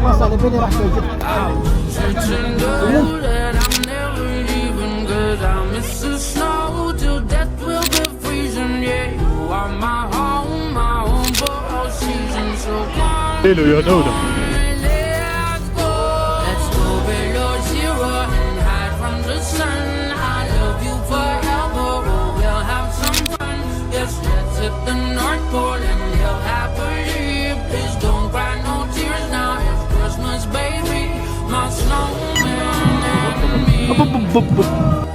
وصل بيني راح تجي. Hello, you know them. Baby, my snowman and me.